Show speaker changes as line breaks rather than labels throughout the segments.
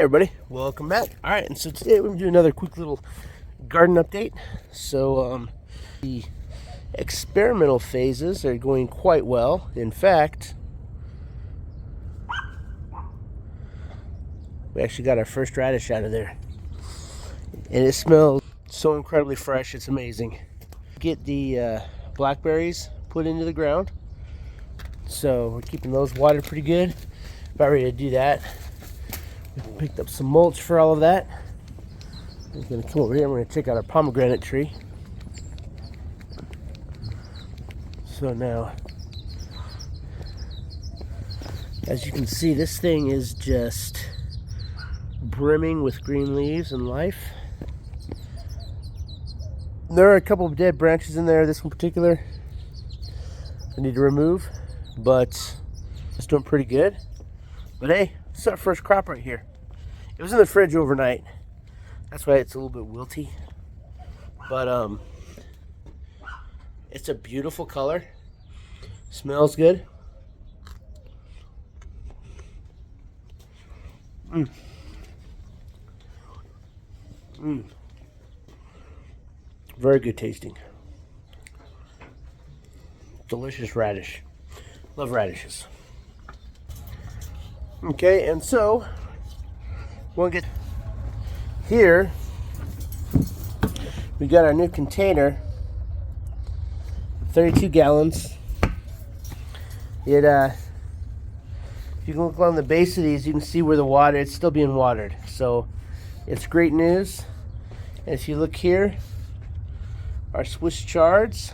Everybody, welcome back. All right, and so today we're gonna do another quick little garden update. So the experimental phases are going quite well. In fact, we actually got our first radish out of there, and it smells so incredibly fresh. It's amazing. Get the blackberries put into the ground, so we're keeping those watered pretty good. About ready to do that. Picked up some mulch for all of that. I'm going to come over here. I'm going to check out our pomegranate tree. So now, as you can see, this thing is just brimming with green leaves and life. There are a couple of dead branches in there. This one in particular I need to remove, but it's doing pretty good. But hey, it's our first crop right here. It was in the fridge overnight. That's why it's a little bit wilty. But it's a beautiful color. Smells good. Very good tasting. Delicious radish. Love radishes. Okay, and so we'll get here. We got our new container, 32 gallons. If you can look along the base of these, you can see where the water, it's still being watered. So it's great news. And if you look here, our Swiss chards,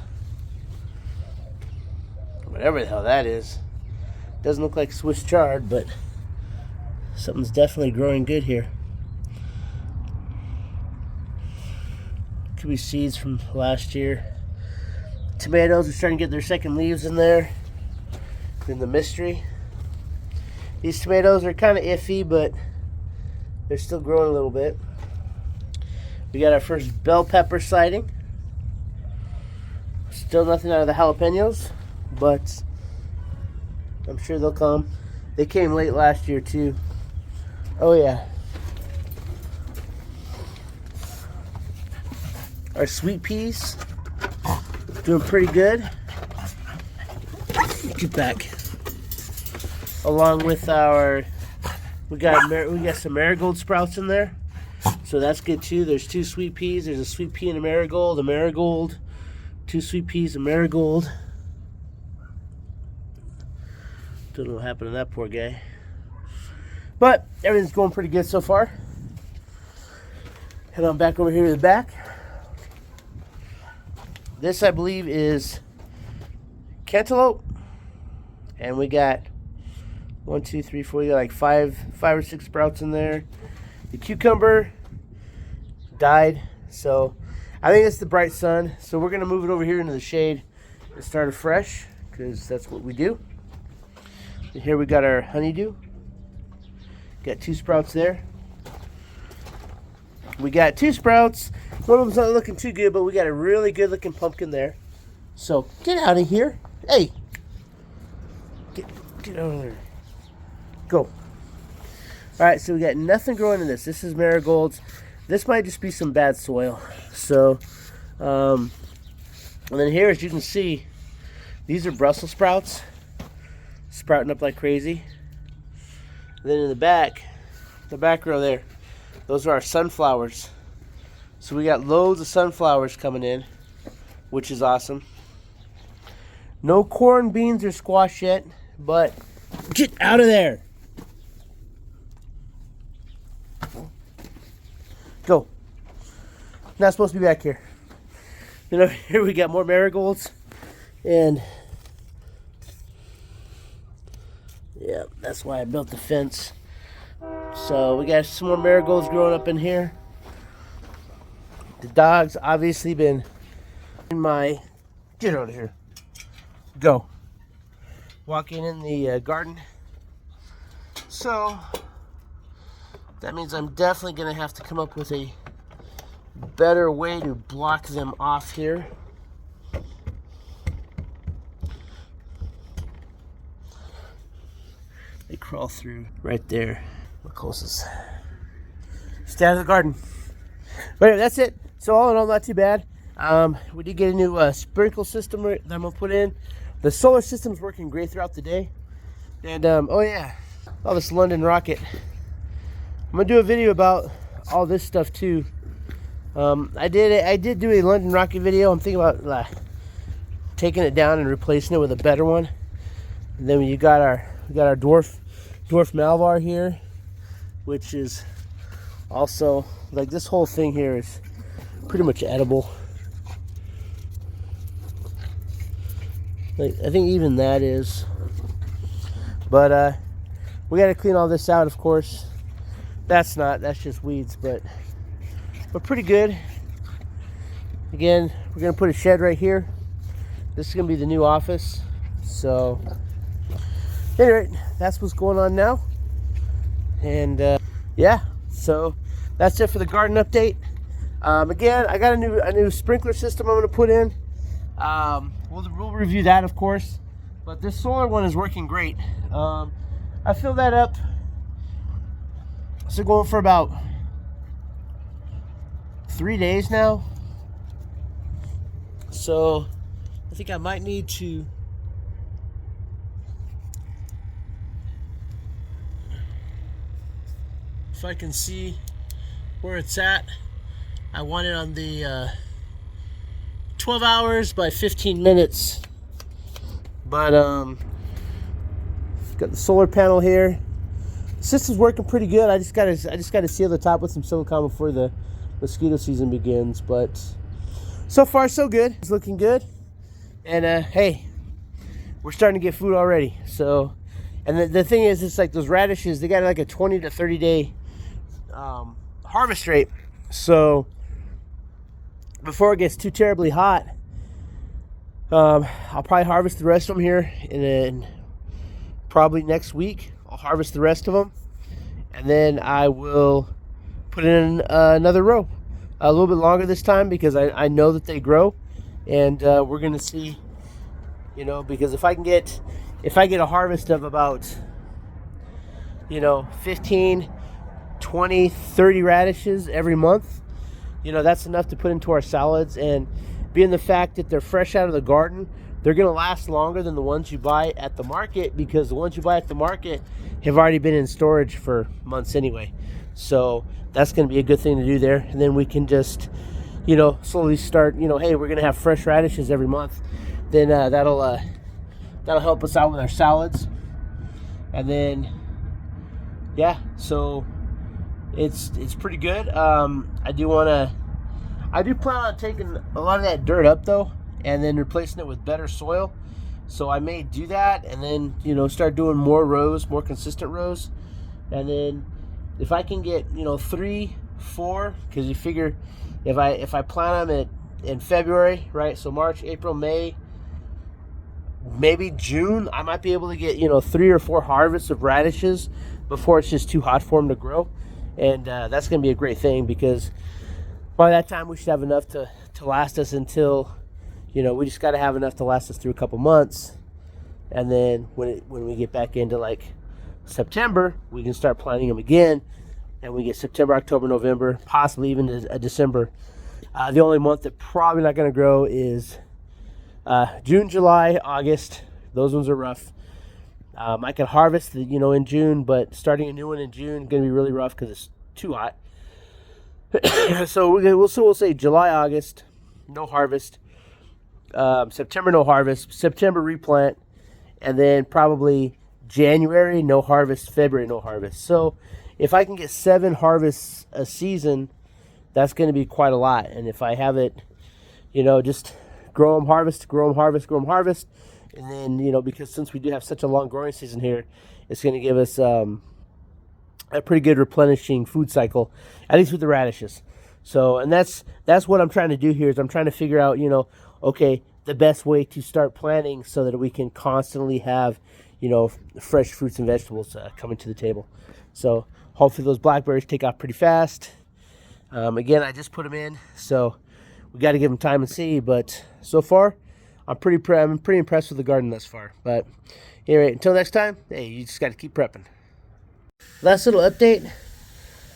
whatever the hell that is, doesn't look like Swiss chard, but something's definitely growing good here. Could be seeds from last year. Tomatoes are starting to get their second leaves in there. In the mystery. These tomatoes are kind of iffy, but they're still growing a little bit. We got our first bell pepper sighting. Still nothing out of the jalapenos, but I'm sure they'll come. They came late last year too. Oh yeah. Our sweet peas doing pretty good. Get back. Along with our, we got some marigold sprouts in there, so that's good too. There's two sweet peas. There's a sweet pea and a marigold, two sweet peas, a marigold. Don't know what happened to that poor guy. But everything's going pretty good so far. Head on back over here to the back. This, I believe, is cantaloupe. And we got 1, 2, 3, 4. You got like five or six sprouts in there. The cucumber died. So I think it's the bright sun. So we're going to move it over here into the shade and start afresh, because that's what we do. And here we got our honeydew. Got 2 sprouts there. We got 2 sprouts. One of them's not looking too good, but we got a really good looking pumpkin there. So get out of here. Hey, get over there. Go. All right, so we got nothing growing in this. This is marigolds. This might just be some bad soil. So, and then here, as you can see, these are Brussels sprouts sprouting up like crazy. And then in the back row there, those are our sunflowers. So we got loads of sunflowers coming in, which is awesome. No corn, beans, or squash yet, but get out of there. Go. Not supposed to be back here. Then over here we got more marigolds. And yeah, that's why I built the fence. So we got some more marigolds growing up in here. The dog's obviously been in my... Get out of here. Go. Walking in the garden. So that means I'm definitely going to have to come up with a better way to block them off here. They crawl through right there. We're closest. stay out of the garden. But anyway, that's it. So all in all, not too bad. We did get a new sprinkle system that I'm gonna put in. The solar system's working great throughout the day. And oh yeah, all this London Rocket. I'm gonna do a video about all this stuff too. I did do a London Rocket video. I'm thinking about taking it down and replacing it with a better one. And then we got our dwarf Malvar here, which is also like this whole thing here is pretty much edible. Like, I think even that is. But we got to clean all this out, of course. That's just weeds, but pretty good. Again, we're gonna put a shed right here. This is gonna be the new office. So anyway, that's what's going on now. And yeah, so that's it for the garden update. Again, I got a new sprinkler system I'm gonna put in. We'll review that, of course. But this solar one is working great. I filled that up. So going for about 3 days now. So I think I might need to if I can see where it's at. I want it on the 12 hours by 15 minutes. But got the solar panel here. The system's working pretty good. I just gotta seal the top with some silicone before the mosquito season begins. But so far so good. It's looking good. And hey, we're starting to get food already. So, and the thing is, it's like those radishes, they got like a 20 to 30 day harvest rate. So before it gets too terribly hot, I'll probably harvest the rest of them here, and then probably next week I'll harvest the rest of them, and then I will put in another row a little bit longer this time, because I know that they grow, and we're gonna see, you know, because if I get a harvest of about, you know, 15, 20, 30 radishes every month, you know, that's enough to put into our salads. And being the fact that they're fresh out of the garden, they're going to last longer than the ones you buy at the market, because the ones you buy at the market have already been in storage for months anyway. So that's going to be a good thing to do there. And then we can just, you know, slowly start, you know, hey, we're going to have fresh radishes every month. Then that'll help us out with our salads. And then, yeah, so it's pretty good. I do plan on taking a lot of that dirt up though, and then replacing it with better soil. So I may do that, and then, you know, start doing more rows, more consistent rows. And then if I can get, you know, 3, 4, because you figure if I plant them in February, right? So March, April, May, maybe June, I might be able to get, you know, 3 or 4 harvests of radishes before it's just too hot for them to grow. And that's going to be a great thing, because by that time we should have enough to last us until, you know, we just got to have enough to last us through a couple months. And then when we get back into like September, we can start planting them again, and we get September, October, November, possibly even a December. The only month that probably not going to grow is June, July, August. Those ones are rough. I can harvest, you know, in June, but starting a new one in June is going to be really rough because it's too hot. So we'll say July, August, no harvest. September, no harvest. September, replant. And then probably January, no harvest. February, no harvest. So if I can get 7 harvests a season, that's going to be quite a lot. And if I have it, you know, just grow them, harvest, grow them, harvest, grow them, harvest. And then, you know, because since we do have such a long growing season here, it's going to give us a pretty good replenishing food cycle, at least with the radishes. So, and that's what I'm trying to do here, is I'm trying to figure out, you know, okay, the best way to start planting so that we can constantly have, you know, fresh fruits and vegetables coming to the table. So hopefully those blackberries take off pretty fast. Again, I just put them in, so we got to give them time and see. But so far, I'm pretty impressed with the garden thus far. But anyway, until next time, hey, you just got to keep prepping. Last little update.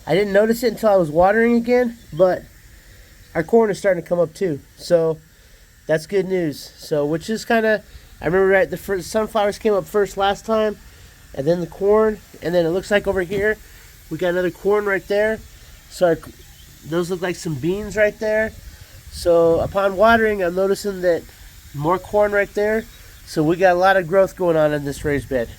I didn't notice it until I was watering again, but our corn is starting to come up too. So that's good news. So, which is kind of, I remember right, the first sunflowers came up first last time, and then the corn, and then it looks like over here we got another corn right there. So those look like some beans right there. So upon watering, I'm noticing that more corn right there. So we got a lot of growth going on in this raised bed.